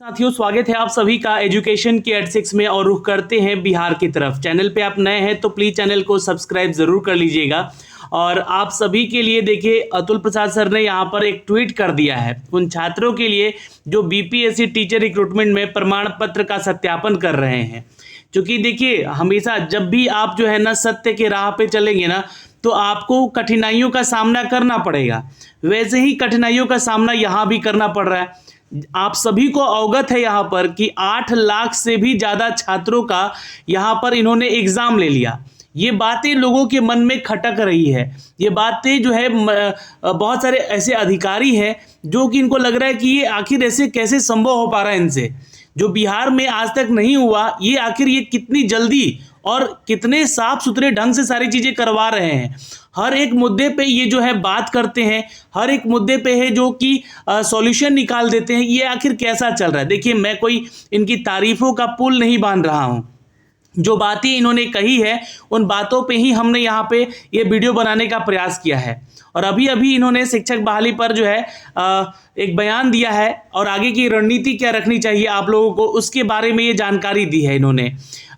साथियों, स्वागत है आप सभी का एजुकेशन के एट 6 में और रुख करते हैं बिहार की तरफ। चैनल पे आप नए हैं तो प्लीज़ चैनल को सब्सक्राइब ज़रूर कर लीजिएगा। और आप सभी के लिए देखिए, अतुल प्रसाद सर ने यहाँ पर एक ट्वीट कर दिया है उन छात्रों के लिए जो बीपीएससी टीचर रिक्रूटमेंट में प्रमाण पत्र का सत्यापन कर रहे हैं। क्योंकि देखिए, हमेशा जब भी आप जो है ना सत्य के राह पे चलेंगे ना, तो आपको कठिनाइयों का सामना करना पड़ेगा। वैसे ही कठिनाइयों का सामना यहाँ भी करना पड़ रहा है। आप सभी को अवगत है यहाँ पर कि 8 लाख से भी ज़्यादा छात्रों का यहाँ पर इन्होंने एग्ज़ाम ले लिया। ये बातें लोगों के मन में खटक रही है। ये बातें जो है बहुत सारे ऐसे अधिकारी हैं जो कि इनको लग रहा है कि ये आखिर ऐसे कैसे संभव हो पा रहा है इनसे, जो बिहार में आज तक नहीं हुआ। ये आखिर ये कितनी जल्दी और कितने साफ सुथरे ढंग से सारी चीज़ें करवा रहे हैं। हर एक मुद्दे पे ये जो है बात करते हैं, हर एक मुद्दे पे है जो कि सॉल्यूशन निकाल देते हैं। ये आखिर कैसा चल रहा है? देखिए, मैं कोई इनकी तारीफ़ों का पुल नहीं बांध रहा हूँ। जो बातें इन्होंने कही है उन बातों पे ही हमने यहाँ पे ये वीडियो बनाने का प्रयास किया है। और अभी अभी इन्होंने शिक्षक बहाली पर जो है एक बयान दिया है और आगे की रणनीति क्या रखनी चाहिए आप लोगों को, उसके बारे में ये जानकारी दी है इन्होंने।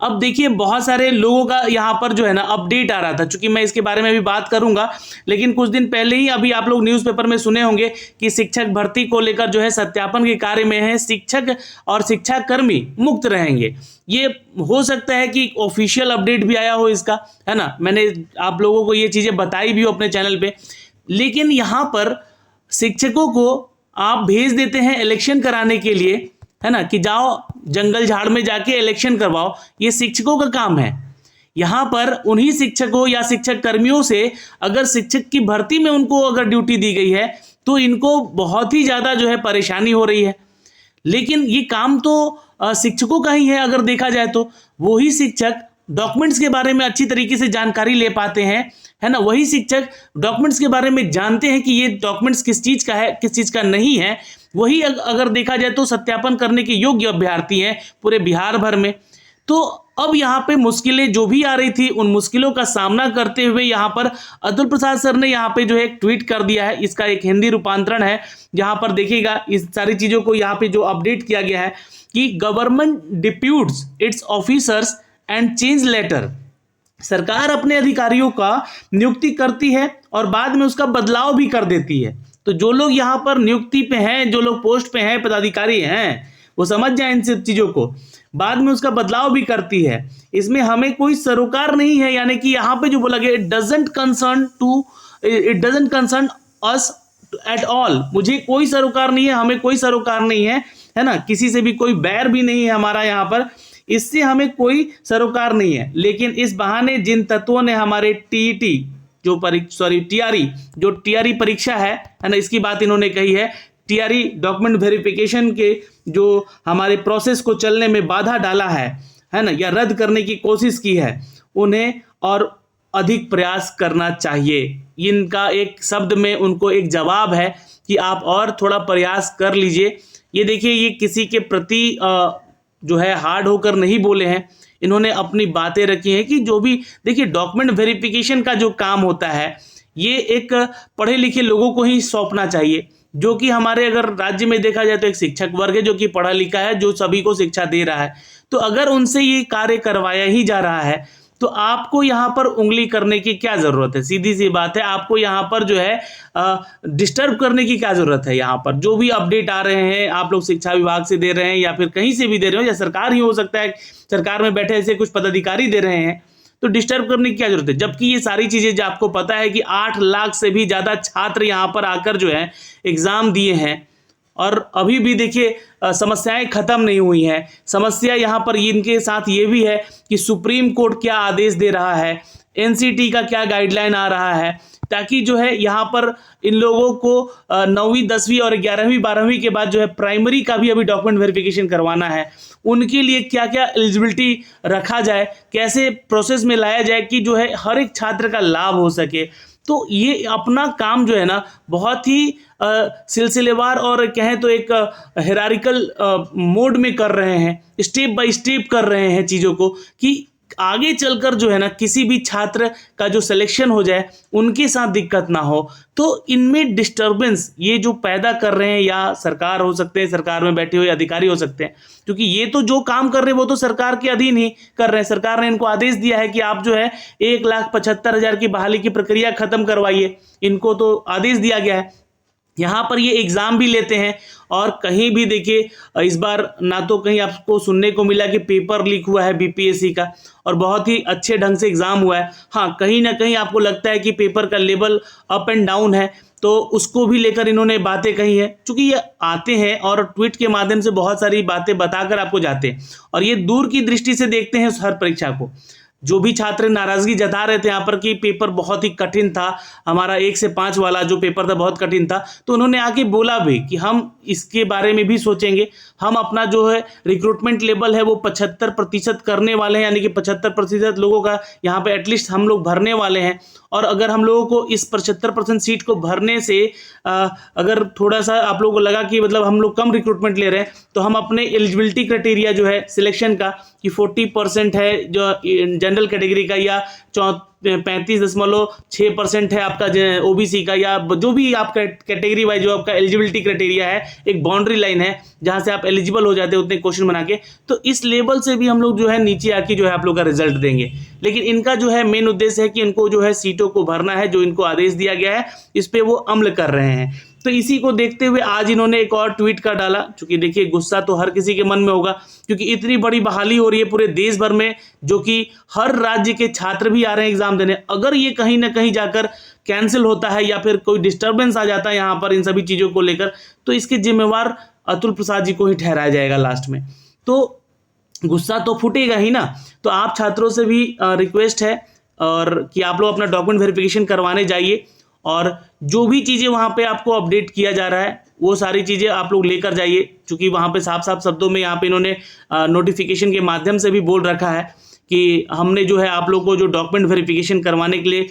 अब देखिए, बहुत सारे लोगों का यहाँ पर जो है ना अपडेट आ रहा था, चूंकि मैं इसके बारे में भी बात करूंगा। लेकिन कुछ दिन पहले ही अभी आप लोग न्यूज़पेपर में सुने होंगे कि शिक्षक भर्ती को लेकर जो है सत्यापन के कार्य में है, शिक्षक और शिक्षाकर्मी मुक्त रहेंगे। ये हो सकता है कि ऑफिशियल अपडेट भी आया हो इसका, है ना। मैंने आप लोगों को ये चीज़ें बताई भी हो अपने चैनल पे। लेकिन यहाँ पर शिक्षकों को आप भेज देते हैं इलेक्शन कराने के लिए, है ना, कि जाओ जंगल झाड़ में जाके इलेक्शन करवाओ। ये शिक्षकों का काम है। यहाँ पर उन्हीं शिक्षकों या शिक्षक कर्मियों से अगर शिक्षक की भर्ती में उनको अगर ड्यूटी दी गई है तो इनको बहुत ही ज़्यादा जो है परेशानी हो रही है। लेकिन ये काम तो शिक्षकों का ही है। अगर देखा जाए तो वही शिक्षक डॉक्यूमेंट्स के बारे में अच्छी तरीके से जानकारी ले पाते हैं, है ना। वही शिक्षक डॉक्यूमेंट्स के बारे में जानते हैं कि ये डॉक्यूमेंट्स किस चीज़ का है, किस चीज़ का नहीं है। वही अगर देखा जाए तो सत्यापन करने के योग्य अभ्यर्थी हैं पूरे बिहार भर में। तो अब यहाँ पे मुश्किलें जो भी आ रही थी, उन मुश्किलों का सामना करते हुए यहाँ पर अतुल प्रसाद सर ने यहाँ पे जो है एक ट्वीट कर दिया है। इसका एक हिंदी रूपांतरण है, जहाँ पर देखिएगा इस सारी चीज़ों को यहाँ पे जो अपडेट किया गया है कि government deputes its officers and change letter. सरकार अपने अधिकारियों का नियुक्ति करती है और बाद में उसका बदलाव भी कर देती है। तो जो लोग यहाँ पर नियुक्ति पे हैं, जो लोग पोस्ट पे हैं, पदाधिकारी हैं, वो समझ जाएं इन सब चीज़ों को। बाद में उसका बदलाव भी करती है। इसमें हमें कोई सरोकार नहीं है। यानी कि यहाँ पे जो बोला गया, it doesn't concern us at all. मुझे कोई सरोकार नहीं है, हमें कोई सरोकार नहीं है ना। किसी से भी कोई बैर भी नहीं है हमारा यहाँ पर, इससे हमें कोई सरोकार नहीं है। लेकिन इस बहाने जिन तत्वों ने हमारे टीईटी टीआरई परीक्षा है ना, इसकी बात इन्होंने कही है। टीआरई डॉक्यूमेंट वेरिफिकेशन के जो हमारे प्रोसेस को चलने में बाधा डाला है ना, या रद्द करने की कोशिश की है, उन्हें और अधिक प्रयास करना चाहिए। इनका एक शब्द में उनको एक जवाब है कि आप और थोड़ा प्रयास कर लीजिए। ये देखिए, ये किसी के प्रति जो है हार्ड होकर नहीं बोले हैं। इन्होंने अपनी बातें रखी हैं कि जो भी देखिए, डॉक्यूमेंट वेरिफिकेशन का जो काम होता है ये एक पढ़े लिखे लोगों को ही सौंपना चाहिए, जो कि हमारे अगर राज्य में देखा जाए तो एक शिक्षक वर्ग है जो कि पढ़ा लिखा है, जो सभी को शिक्षा दे रहा है। तो अगर उनसे ये कार्य करवाया ही जा रहा है तो आपको यहाँ पर उंगली करने की क्या ज़रूरत है? सीधी सी बात है, आपको यहाँ पर जो है डिस्टर्ब करने की क्या ज़रूरत है? यहाँ पर जो भी अपडेट आ रहे हैं आप लोग शिक्षा विभाग से दे रहे हैं या फिर कहीं से भी दे रहे हो, या सरकार ही हो सकता है, सरकार में बैठे ऐसे कुछ पदाधिकारी दे रहे हैं, तो डिस्टर्ब करने की क्या जरूरत है? जबकि ये सारी चीज़ें जो आपको पता है कि 8 लाख से भी ज़्यादा छात्र यहाँ पर आकर जो है एग्ज़ाम दिए हैं। और अभी भी देखिए, समस्याएं खत्म नहीं हुई हैं। समस्या यहाँ पर इनके साथ ये भी है कि सुप्रीम कोर्ट क्या आदेश दे रहा है, एनसीटी का क्या गाइडलाइन आ रहा है, ताकि जो है यहाँ पर इन लोगों को 9वीं 10वीं और 11वीं 12वीं के बाद जो है प्राइमरी का भी अभी डॉक्यूमेंट वेरिफिकेशन करवाना है। उनके लिए क्या क्या एलिजिबिलिटी रखा जाए, कैसे प्रोसेस में लाया जाए कि जो है हर एक छात्र का लाभ हो सके। तो ये अपना काम जो है ना बहुत ही सिलसिलेवार और कहें तो एक हायरार्किकल मोड में कर रहे हैं, स्टेप बाय स्टेप कर रहे हैं चीज़ों को, कि आगे चलकर जो है ना किसी भी छात्र का जो सिलेक्शन हो जाए उनके साथ दिक्कत ना हो। तो इनमें डिस्टरबेंस ये जो पैदा कर रहे हैं, या सरकार हो सकते हैं, सरकार में बैठे हुए अधिकारी हो सकते हैं, क्योंकि ये तो जो काम कर रहे हैं वो तो सरकार के अधीन ही कर रहे हैं। सरकार ने इनको आदेश दिया है कि आप जो है 1,75,000 की बहाली की प्रक्रिया खत्म करवाइए, इनको तो आदेश दिया गया है। यहाँ पर ये एग्ज़ाम भी लेते हैं, और कहीं भी देखिए इस बार ना तो कहीं आपको सुनने को मिला कि पेपर लीक हुआ है बीपीएससी का, और बहुत ही अच्छे ढंग से एग्ज़ाम हुआ है। हाँ, कहीं ना कहीं आपको लगता है कि पेपर का लेवल अप एंड डाउन है, तो उसको भी लेकर इन्होंने बातें कही है। चूँकि ये आते हैं और ट्वीट के माध्यम से बहुत सारी बातें बताकर आपको जाते हैं, और ये दूर की दृष्टि से देखते हैं हर परीक्षा को। जो भी छात्र नाराजगी जता रहे थे यहाँ पर कि पेपर बहुत ही कठिन था, हमारा 1 से 5 वाला जो पेपर था बहुत कठिन था, तो उन्होंने आके बोला भी कि हम इसके बारे में भी सोचेंगे। हम अपना जो है रिक्रूटमेंट लेवल है वो 75% करने वाले हैं, यानी कि 75% लोगों का यहाँ पे एटलीस्ट हम लोग भरने वाले हैं। और अगर हम लोगों को इस 75% सीट को भरने से अगर थोड़ा सा आप लोगों को लगा कि मतलब हम लोग कम रिक्रूटमेंट ले रहे हैं, तो हम अपने एलिजिबिलिटी क्राइटेरिया जो है सिलेक्शन का कि 40% है जो जनरल कैटेगरी का, या 35.6% है आपका ओबीसी का, या जो भी आपका कैटेगरी वाइज जो आपका एलिजिबिलिटी क्राइटेरिया है, एक बाउंड्री लाइन है जहां से आप एलिजिबल हो जाते हैं उतने क्वेश्चन बना के, तो इस लेवल से भी हम लोग जो है नीचे आके जो है आप लोग का रिजल्ट देंगे। लेकिन इनका जो है मेन उद्देश्य है कि इनको जो है सीटों को भरना है, जो इनको आदेश दिया गया है इस पे वो अमल कर रहे हैं। तो इसी को देखते हुए आज इन्होंने एक और ट्वीट कर डाला, क्योंकि देखिए गुस्सा तो हर किसी के मन में होगा, क्योंकि इतनी बड़ी बहाली हो रही है पूरे देश भर में, जो कि हर राज्य के छात्र भी आ रहे हैं एग्जाम देने। अगर ये कहीं ना कहीं जाकर कैंसिल होता है या फिर कोई डिस्टर्बेंस आ जाता है यहाँ पर इन सभी चीज़ों को लेकर, तो इसके जिम्मेवार अतुल प्रसाद जी को ही ठहराया जाएगा लास्ट में। तो गुस्सा तो फूटेगा ही ना। तो आप छात्रों से भी रिक्वेस्ट है और कि आप लोग अपना डॉक्यूमेंट वेरिफिकेशन करवाने जाइए, और जो भी चीज़ें वहाँ पे आपको अपडेट किया जा रहा है वो सारी चीज़ें आप लोग लेकर जाइए, क्योंकि वहाँ पे साफ साफ शब्दों में यहाँ पे इन्होंने नोटिफिकेशन के माध्यम से भी बोल रखा है कि हमने जो है आप लोग को जो डॉक्यूमेंट वेरिफिकेशन करवाने के लिए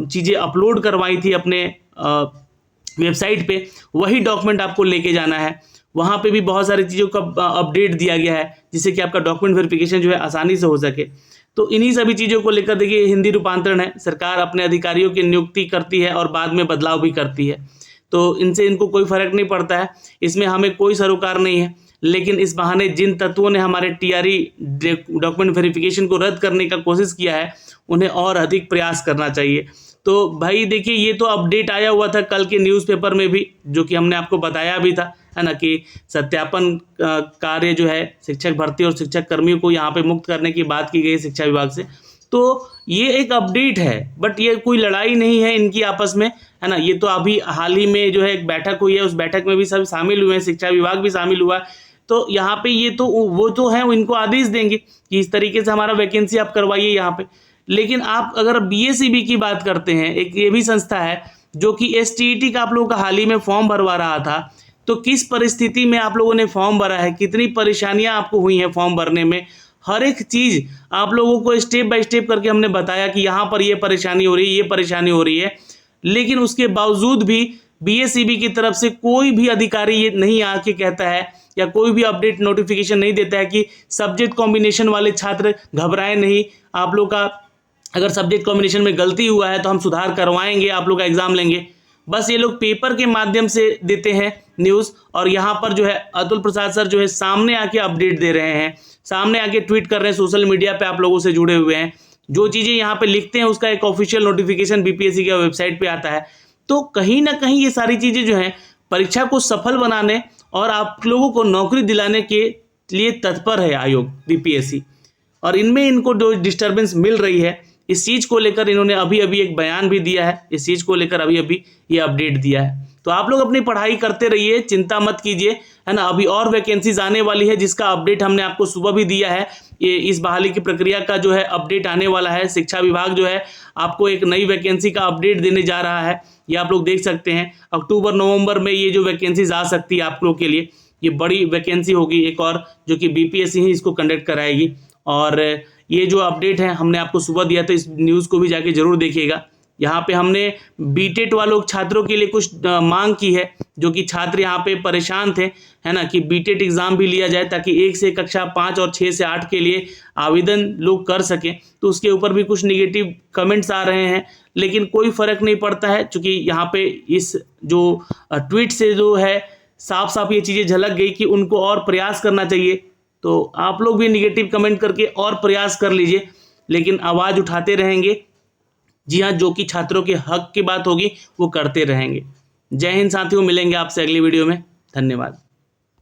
चीज़ें अपलोड करवाई थी अपने वेबसाइट पे, वही डॉक्यूमेंट आपको लेके जाना है। वहाँ पे भी बहुत सारी चीज़ों का अपडेट दिया गया है जिससे कि आपका डॉक्यूमेंट वेरिफिकेशन जो है आसानी से हो सके। तो इन्हीं सभी चीज़ों को लेकर देखिए हिंदी रूपांतरण है, सरकार अपने अधिकारियों की नियुक्ति करती है और बाद में बदलाव भी करती है, तो इनसे इनको कोई फर्क नहीं पड़ता है, इसमें हमें कोई सरोकार नहीं है। लेकिन इस बहाने जिन तत्वों ने हमारे टीआरई डॉक्यूमेंट वेरिफिकेशन को रद्द करने का कोशिश किया है उन्हें और अधिक प्रयास करना चाहिए। तो भाई देखिए ये तो अपडेट आया हुआ था कल के न्यूज़पेपर में भी, जो कि हमने आपको बताया भी था, है ना, कि सत्यापन कार्य जो है शिक्षक भर्ती और शिक्षक कर्मियों को यहाँ पे मुक्त करने की बात की गई शिक्षा विभाग से। तो ये एक अपडेट है, बट ये कोई लड़ाई नहीं है इनकी आपस में, है ना। ये तो अभी हाल ही में जो है एक बैठक हुई है, उस बैठक में भी सब शामिल हुए हैं, शिक्षा विभाग भी शामिल हुआ है। तो यहाँ पे ये तो वो तो है, इनको आदेश देंगे कि इस तरीके से हमारा वैकेंसी आप करवाइए यहाँ पे। लेकिन आप अगर बीएसईबी की बात करते हैं, एक ये भी संस्था है जो कि एसटीईटी का आप लोगों का हाल ही में फॉर्म भरवा रहा था, तो किस परिस्थिति में आप लोगों ने फॉर्म भरा है, कितनी परेशानियां आपको हुई हैं फॉर्म भरने में, हर एक चीज़ आप लोगों को स्टेप बाय स्टेप करके हमने बताया कि यहाँ पर ये परेशानी हो रही है, ये परेशानी हो रही है। लेकिन उसके बावजूद भी बीएसईबी की तरफ से कोई भी अधिकारी ये नहीं आके कहता है या कोई भी अपडेट नोटिफिकेशन नहीं देता है कि सब्जेक्ट कॉम्बिनेशन वाले छात्र घबराएं नहीं, आप लोग का अगर सब्जेक्ट कॉम्बिनेशन में गलती हुआ है तो हम सुधार करवाएंगे, आप लोग का एग्जाम लेंगे। बस ये लोग पेपर के माध्यम से देते हैं न्यूज़, और यहाँ पर जो है अतुल प्रसाद सर जो है सामने आके अपडेट दे रहे हैं, सामने आके ट्वीट कर रहे हैं, सोशल मीडिया पे आप लोगों से जुड़े हुए हैं। जो चीज़ें यहाँ पे लिखते हैं उसका एक ऑफिशियल नोटिफिकेशन बीपीएससी के वेबसाइट पे आता है। तो कहीं ना कहीं ये सारी चीज़ें जो हैं परीक्षा को सफल बनाने और आप लोगों को नौकरी दिलाने के लिए तत्पर है आयोग बीपीएससी, और इनमें इनको जो डिस्टर्बेंस मिल रही है इस चीज़ को लेकर इन्होंने अभी अभी एक बयान भी दिया है, इस चीज़ को लेकर अभी अभी ये अपडेट दिया है। तो आप लोग अपनी पढ़ाई करते रहिए, चिंता मत कीजिए, है ना। अभी और वैकेंसीज आने वाली है जिसका अपडेट हमने आपको सुबह भी दिया है। ये इस बहाली की प्रक्रिया का जो है अपडेट आने वाला है। शिक्षा विभाग जो है आपको एक नई वैकेंसी का अपडेट देने जा रहा है, ये आप लोग देख सकते हैं। अक्टूबर नवंबर में ये जो वैकेंसीज आ सकती है आप लोग के लिए, ये बड़ी वैकेंसी होगी एक और, जो कि बीपीएससी ही इसको कंडक्ट कराएगी। और ये जो अपडेट है हमने आपको सुबह दिया, तो इस न्यूज़ को भी जाके जरूर देखिएगा। यहाँ पे हमने बीटेट वालों छात्रों के लिए कुछ मांग की है, जो कि छात्र यहाँ पे परेशान थे, है ना, कि बीटेट एग्ज़ाम भी लिया जाए ताकि 1 से कक्षा 5 और 6 से 8 के लिए आवेदन लोग कर सकें। तो उसके ऊपर भी कुछ नेगेटिव कमेंट्स आ रहे हैं, लेकिन कोई फ़र्क नहीं पड़ता है, चूँकि यहाँ पे इस जो ट्वीट से जो है साफ साफ ये चीज़ें झलक गई कि उनको और प्रयास करना चाहिए। तो आप लोग भी नेगेटिव कमेंट करके और प्रयास कर लीजिए, लेकिन आवाज़ उठाते रहेंगे। जी हाँ, जो कि छात्रों के हक की बात होगी वो करते रहेंगे। जय हिंद साथियों, मिलेंगे आपसे अगली वीडियो में। धन्यवाद।